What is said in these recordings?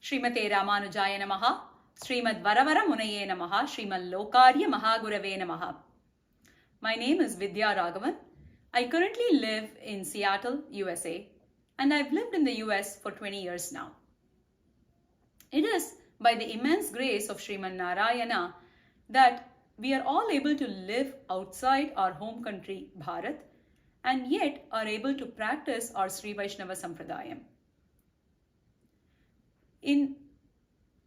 Srimate Ramanujaya Namaha, Srimad Varavara Munaye Namaha, Srimad Lokarya Mahagurave Namaha. My name is Vidhya Raghavan. I currently live in Seattle, USA, and I've lived in the US for 20 years now. It is by the immense grace of Sriman Narayana that we are all able to live outside our home country, Bharat, and yet are able to practice our Sri Vaishnava Sampradayam. In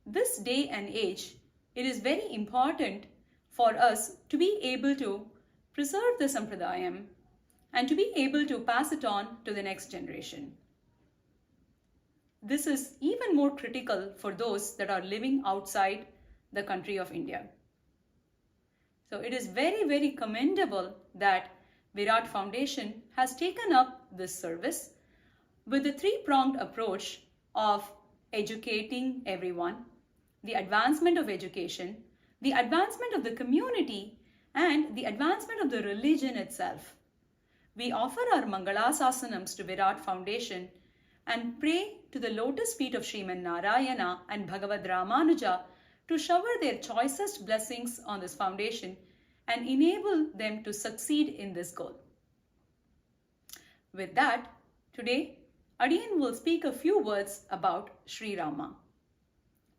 this day and age, it is very important for us to be able to preserve the Sampradayam and to be able to pass it on to the next generation. This is even more critical for those that are living outside the country of India. So it is very, very commendable that Virat Foundation has taken up this service with the three-pronged approach of educating everyone, the advancement of education, the advancement of the community, and the advancement of the religion itself. We offer our Mangalasasanams to Virat Foundation and pray to the lotus feet of Sriman Narayana and Bhagavad Ramanuja to shower their choicest blessings on this foundation and enable them to succeed in this goal. With that, today, Adiyan will speak a few words about Sri Rama.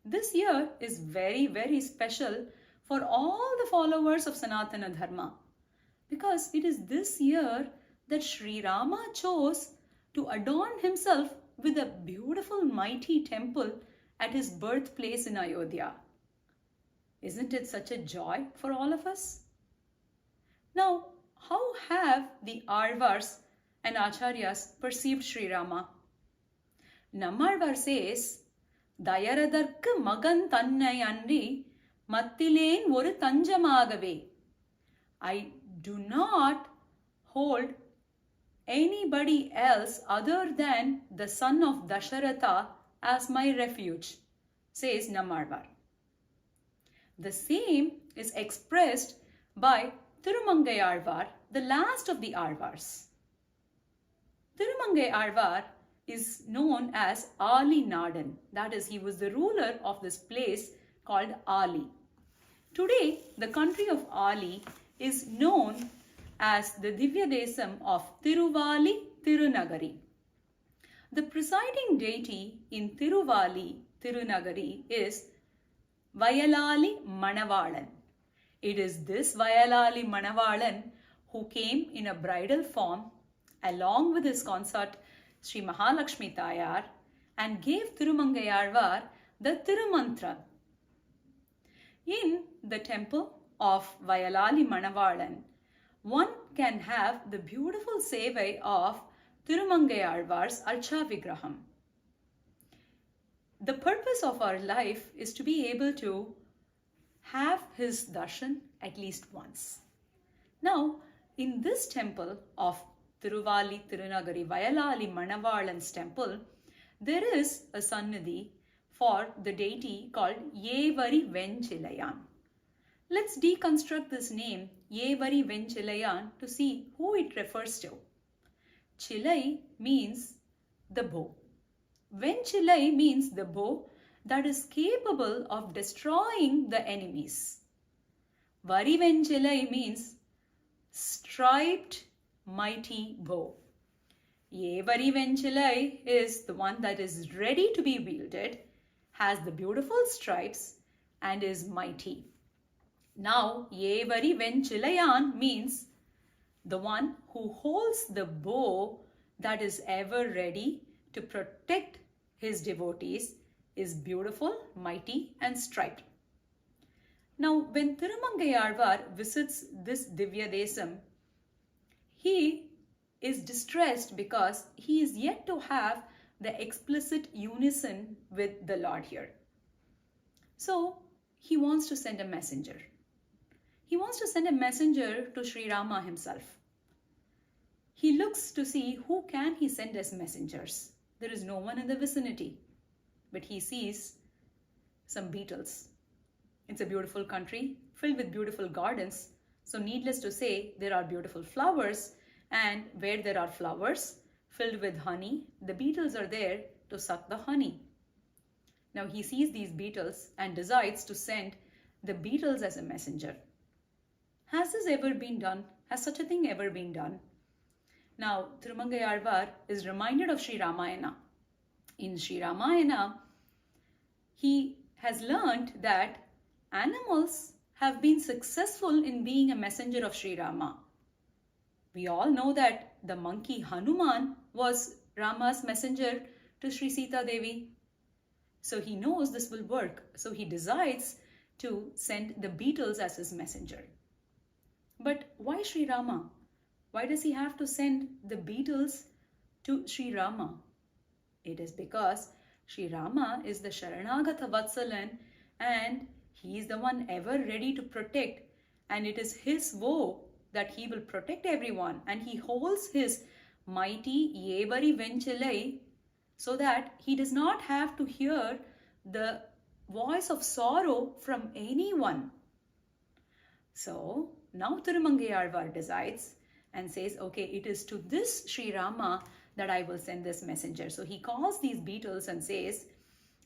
This year is very, very special for all the followers of Sanatana Dharma because it is this year that Sri Rama chose to adorn himself with a beautiful, mighty temple at his birthplace in Ayodhya. Isn't it such a joy for all of us? Now, how have the Arvars and Acharyas perceived Sri Rama? Nammalvar says, Dayaradarkku magan thannai anri mattilen oru tanjamagave. I do not hold anybody else other than the son of Dasharatha as my refuge, says Nammalvar. The same is expressed by Thirumangai Alvar, the last of the Alvars. Thirumangai Alvar is known as Ali Nadan. That is, he was the ruler of this place called Ali. Today, the country of Ali is known as the Divya Desam of Tiruvali Tirunagari. The presiding deity in Tiruvali Tirunagari is Vayalali Manavalan. It is this Vayalali Manavalan who came in a bridal form along with his consort Sri Mahalakshmi Tayar and gave Thirumangai Alvar the Tirumantra. In the temple of Vayalali Manavalan, one can have the beautiful sevai of Thirumangai Alvar's Archa Vigraham. The purpose of our life is to be able to have his darshan at least once. Now, in this temple of Tiruvali Tirunagari Vayalali Manavalan's temple, there is a sannidhi for the deity called Yevari Venchilayan. Let's deconstruct this name Yevari Venchilayan to see who it refers to. Chilai means the bow. Venchilai means the bow that is capable of destroying the enemies. Vari Venchilai means striped mighty bow. Yevari Venchilai is the one that is ready to be wielded, has the beautiful stripes and is mighty. Now, Yevari Venchilayan means the one who holds the bow that is ever ready to protect his devotees, is beautiful, mighty and striped. Now, when Thirumangai Alvar visits this Divya Desam, he is distressed because he is yet to have the explicit unison with the Lord here. So, he wants to send a messenger. He wants to send a messenger to Sri Rama himself. He looks to see who can he send as messengers. There is no one in the vicinity, but he sees some beetles. It's a beautiful country filled with beautiful gardens. So needless to say, there are beautiful flowers, and where there are flowers filled with honey, the beetles are there to suck the honey. Now he sees these beetles and decides to send the beetles as a messenger. Has this ever been done? Has such a thing ever been done? Now, Thirumangai Alvar is reminded of Sri Ramayana. In Sri Ramayana, he has learned that animals have been successful in being a messenger of Sri Rama. We all know that the monkey Hanuman was Rama's messenger to Sri Sita Devi. So he knows this will work. So he decides to send the beetles as his messenger. But why Sri Rama? Why does he have to send the beetles to Sri Rama? It is because Sri Rama is the Sharanagata Vatsalan and he is the one ever ready to protect, and it is his vow that he will protect everyone, and he holds his mighty Yevari Venchalai so that he does not have to hear the voice of sorrow from anyone. So now Thirumangai Alvar decides and says, okay, it is to this Sri Rama that I will send this messenger. So he calls these beetles and says,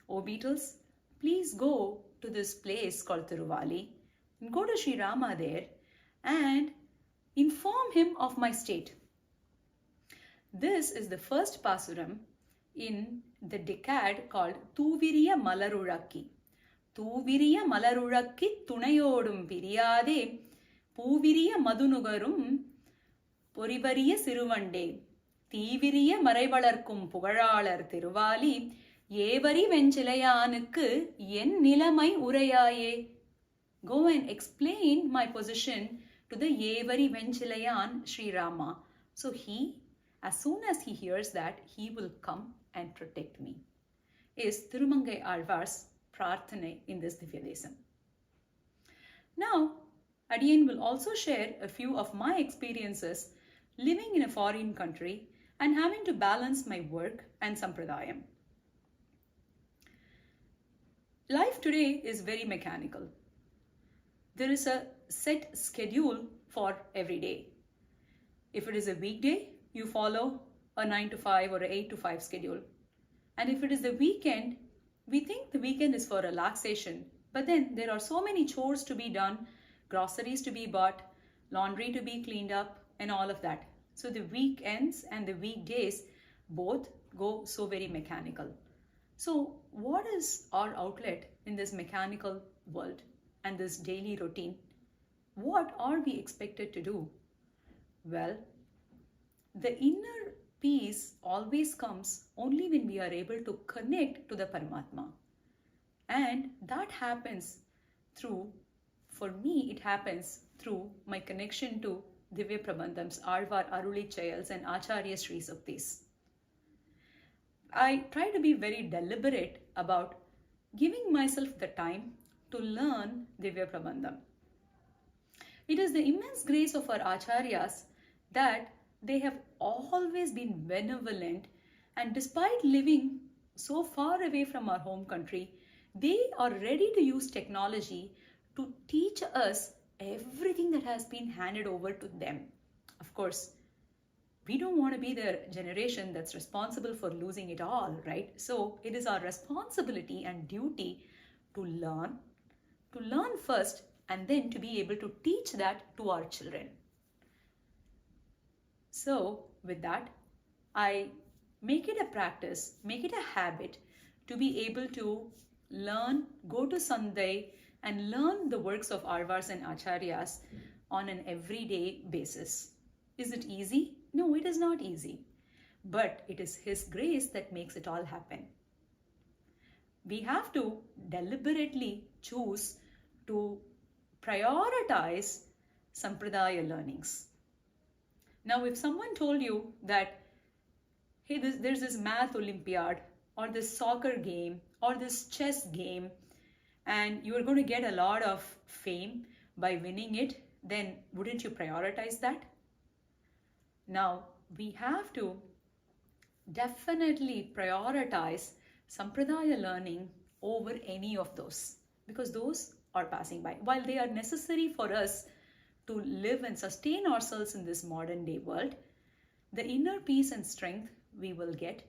oh beetles, please go to this place called Tiruvali and go to Sri Rama there and inform him of my state. This is the first pasuram in the decade called Thuviriya Malarulakki. Thuviriya Malarulakki Tunayodum Piriyade Puviriya Madunugarum Porivariya Siruvande Thiviriya Maraivalarkum Pugalalar Tiruvali Yevari Venchilayanukku En Nilamai Urayaye. Go and explain my position to the Yevari Venchilayan Sri Rama. So he, as soon as he hears that, he will come and protect me. Is Thirumangai Alvar's prarthane in this Divya Desam. Now, Adiyan will also share a few of my experiences living in a foreign country and having to balance my work and sampradayam. Life today is very mechanical. There is a set schedule for every day. If it is a weekday, you follow a 9 to 5 or an 8 to 5 schedule. And if it is the weekend, we think the weekend is for relaxation. But then there are so many chores to be done, groceries to be bought, laundry to be cleaned up, and all of that. So the weekends and the weekdays both go so very mechanical. So what is our outlet in this mechanical world and this daily routine? What are we expected to do? Well, the inner peace always comes only when we are able to connect to the Paramatma. And that happens through, for me, it happens through my connection to Divya Prabandhams, Alvar Aruli Chayals and Acharya Sri Suktis. I try to be very deliberate about giving myself the time to learn Divya Prabandham. It is the immense grace of our Acharyas that they have always been benevolent, and despite living so far away from our home country, they are ready to use technology to teach us everything that has been handed over to them. Of course, we don't want to be the generation that's responsible for losing it all, right? So it is our responsibility and duty to learn first, and then to be able to teach that to our children. So with that, I make it a practice, make it a habit to be able to learn, go to Sunday and learn the works of Alvars and Acharyas on an everyday basis. Is it easy? No, it is not easy. But it is His grace that makes it all happen. We have to deliberately choose to prioritize Sampradaya learnings. Now, if someone told you that, hey, there's this math Olympiad or this soccer game or this chess game, and you are going to get a lot of fame by winning it, then wouldn't you prioritize that? Now, we have to definitely prioritize Sampradaya learning over any of those, because those are passing by. While they are necessary for us to live and sustain ourselves in this modern day world, the inner peace and strength we will get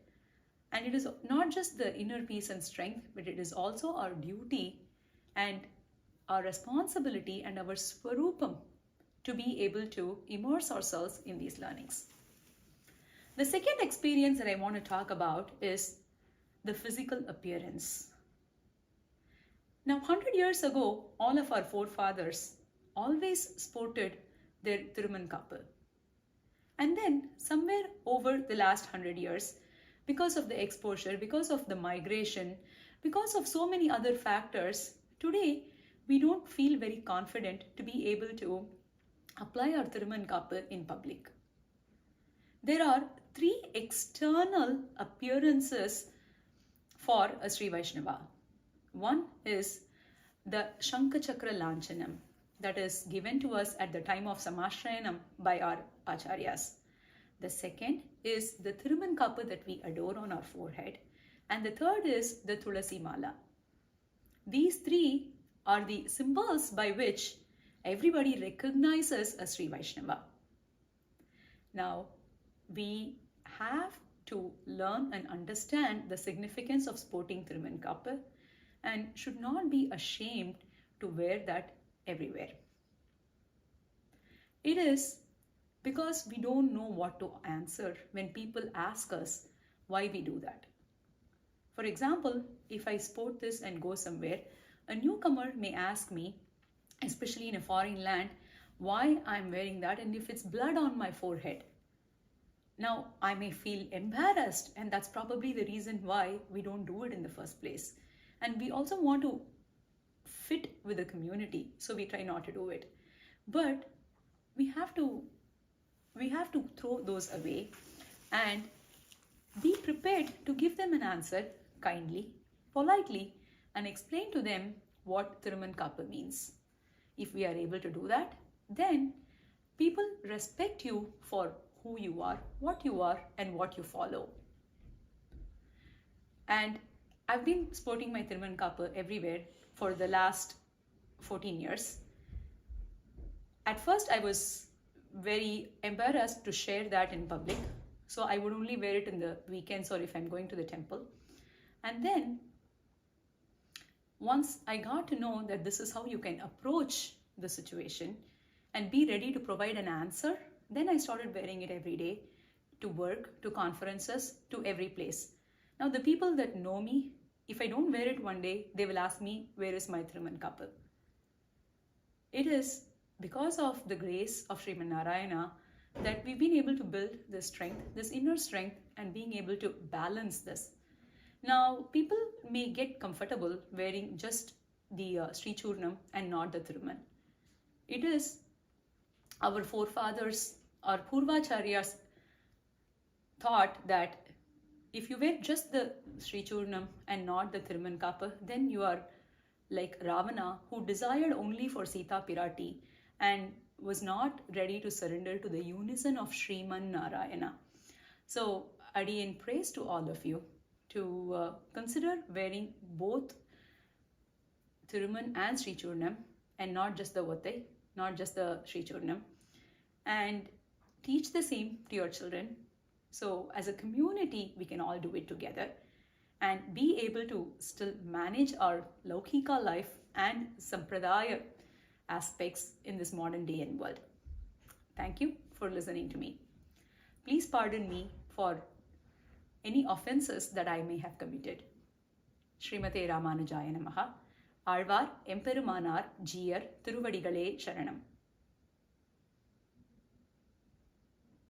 And it is not just the inner peace and strength, but it is also our duty and our responsibility and our swarupam to be able to immerse ourselves in these learnings. The second experience that I want to talk about is the physical appearance. Now, 100 years ago, all of our forefathers always sported their Thiruman kappu. And then, somewhere over the last 100 years, because of the exposure, because of the migration, because of so many other factors, today we don't feel very confident to be able to apply our Thiruman kappu in public. There are three external appearances for a Sri Vaishnava. One is the Shankha Chakra Lanchanam that is given to us at the time of Samashrayanam by our Acharyas. The second is the Thiruman kappu that we adore on our forehead. And the third is the Tulasi Mala. These three are the symbols by which everybody recognizes a Sri Vaishnava. Now, we have to learn and understand the significance of sporting Thiruman kappu and should not be ashamed to wear that everywhere. It is because we don't know what to answer when people ask us why we do that. For example, if I sport this and go somewhere, a newcomer may ask me, especially in a foreign land, why I'm wearing that and if it's blood on my forehead. Now, I may feel embarrassed, and that's probably the reason why we don't do it in the first place. And we also want to fit with the community, so we try not to do it. But we have to throw those away and be prepared to give them an answer kindly, politely, and explain to them what Thiruman kappu means. If we are able to do that, then people respect you for who you are, and what you follow. And I've been sporting my Thiruman kappu everywhere for the last 14 years. At first, I was very embarrassed to share that in public. So I would only wear it in the weekends or if I'm going to the temple. And then once I got to know that this is how you can approach the situation and be ready to provide an answer, then I started wearing it every day to work, to conferences, to every place. Now the people that know me, if I don't wear it one day, they will ask me, where is my Thiruman kappu? It is because of the grace of Sriman Narayana that we've been able to build this strength, this inner strength, and being able to balance this. Now, people may get comfortable wearing just the Sri Churnam and not the Thiruman. It is our forefathers, our Purvacharyas thought that if you wear just the Sri Churnam and not the Thiruman kappu, then you are like Ravana, who desired only for Sita Pirati and was not ready to surrender to the unison of Sriman Narayana. So, Adiyan prays to all of you to consider wearing both Thiruman and Sri Churnam and not just the Vattai, not just the Sri Churnam, and teach the same to your children. So as a community, we can all do it together and be able to still manage our Laukika life and Sampradaya aspects in this modern day and world. Thank you for listening to me. Please pardon me for any offenses that I may have committed. Srimate Ramanujaya Namaha. Alvar Emperumanar Jiyar Thiruvadigalé Sharanam.